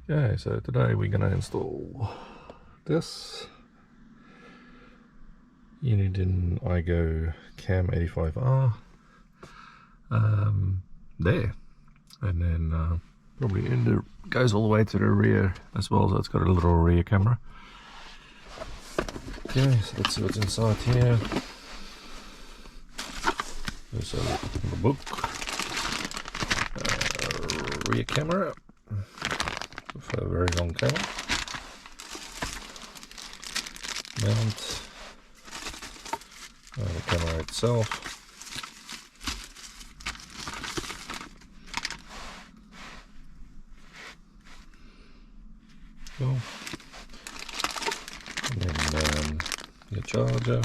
Okay, so today we're gonna install this Uniden iGo Cam 85R there, and then probably goes all the way to the rear as well, so it's got a little rear camera. Okay, so let's see what's inside here. There's a book, rear camera with a very long camera, mount, the camera itself, cool. And then your charger,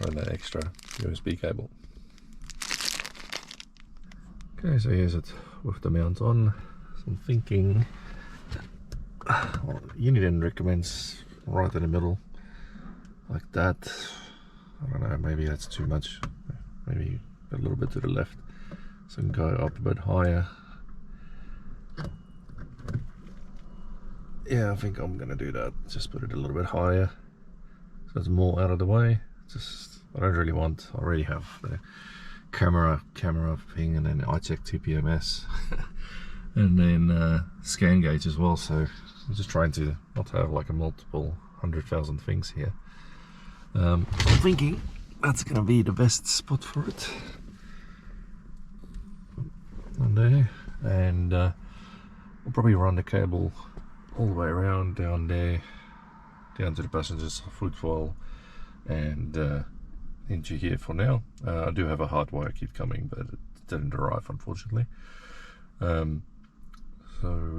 and an extra USB cable. Okay, so here's it with the mount on. So I'm thinking, well, Uniden recommends right in the middle, like that. I don't know, maybe that's too much. Maybe a little bit to the left, so I can go up a bit higher. Yeah, I think I'm gonna do that. Just put it a little bit higher, so it's more out of the way. I don't really want. I already have the camera thing, and then iCheck TPMS, and then scan gauge as well. So I'm just trying to not have like a multiple 100,000 things here. I'm thinking that's gonna be the best spot for it. On there, and I'll probably run the cable all the way around down there, down to the passenger's footwell, and into here for now. I do have a hardwire kit coming, but it didn't arrive, unfortunately. So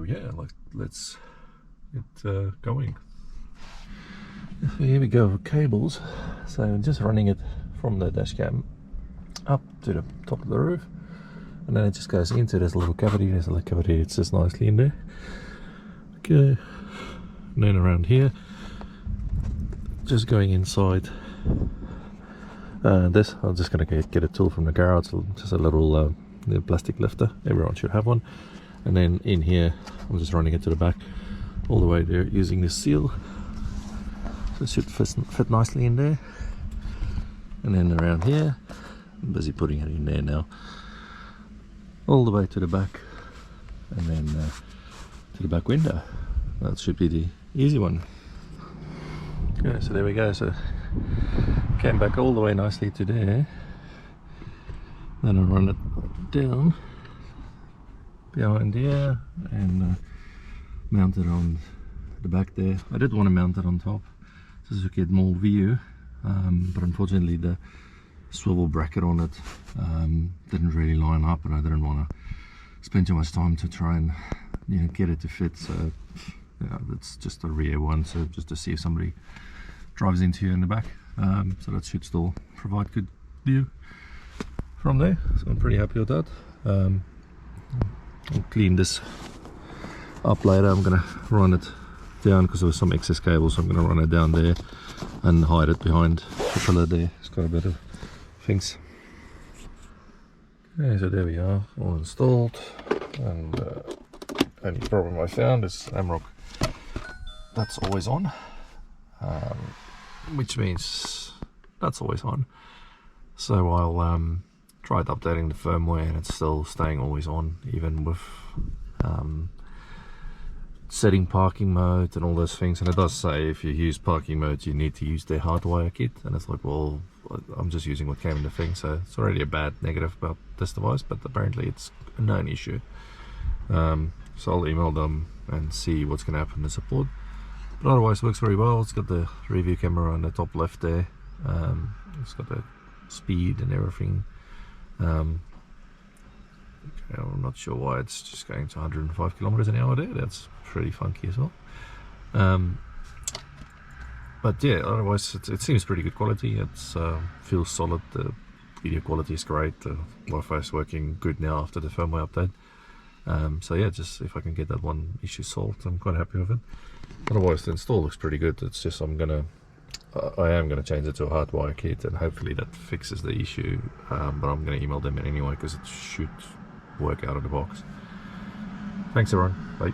yeah, let's get going. So here we go with cables. So I'm just running it from the dash cam up to the top of the roof, and then it just goes into this little cavity. There's a little cavity, it's just nicely in there. Okay, and then around here, just going inside this, I'm just going to get a tool from the garage, just a little plastic lifter. Everyone should have one. And then in here, I'm just running it to the back all the way there using this seal, so it should fit nicely in there. And then around here, I'm busy putting it in there now, all the way to the back, and then to the back window. That should be the easy one. Yeah, so there we go. So came back all the way nicely to there. Then I run it down behind here and mount it on the back there. I did want to mount it on top just to get more view, but unfortunately the swivel bracket on it didn't really line up, and I didn't want to spend too much time to try and get it to fit. So yeah, it's just a rear one, so just to see if somebody drives into you in the back. So that should still provide good view from there, so I'm pretty happy with that. I'll clean this up later. I'm gonna run it down because there was some excess cable, so I'm gonna run it down there and hide it behind the pillar there. It's got a bit of things. Okay, so there we are, all installed, and only problem I found is amarok that's always on, which means that's always on. So I'll tried updating the firmware, and it's still staying always on, even with setting parking mode and all those things. And it does say if you use parking mode, you need to use their hardwire kit, and it's like, well, I'm just using what came in the thing, so it's already a bad negative about this device, but apparently it's a known issue. So I'll email them and see what's going to happen to support. But otherwise it works very well. It's got the review camera on the top left there. It's got the speed and everything. Okay, I'm not sure why it's just going to 105 kilometers an hour there. That's pretty funky as well. But yeah, otherwise it seems pretty good quality. It feels solid. The video quality is great. The Wi-Fi is working good now after the firmware update. So yeah, just if I can get that one issue solved, I'm quite happy with it. Otherwise the install looks pretty good. It's just I am gonna change it to a hardwire kit, and hopefully that fixes the issue. But I'm gonna email them anyway, because it should work out of the box. Thanks everyone, bye.